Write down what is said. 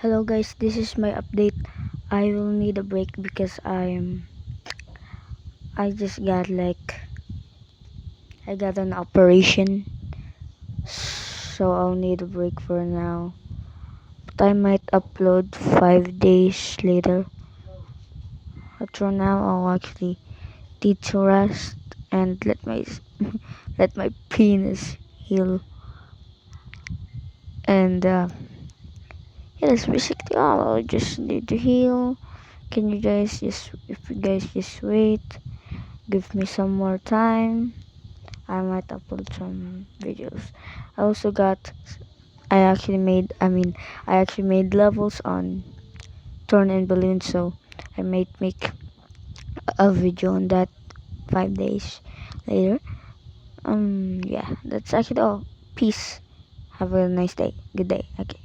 Hello guys, this is my update. I will need a break because I just got I got an operation, so I'll need a break for now. But I might upload 5 days later. But for now, I'll actually need to rest and let my let my penis heal. And yeah, that's basically all. I just need to heal. Can you guys just, if you guys just wait, give me some more time. I might upload some videos. I also got, I actually made levels on Torn and Balloon, so I might make a video on that 5 days later. Yeah, that's actually all. Peace. Have a nice day. Good day. Okay.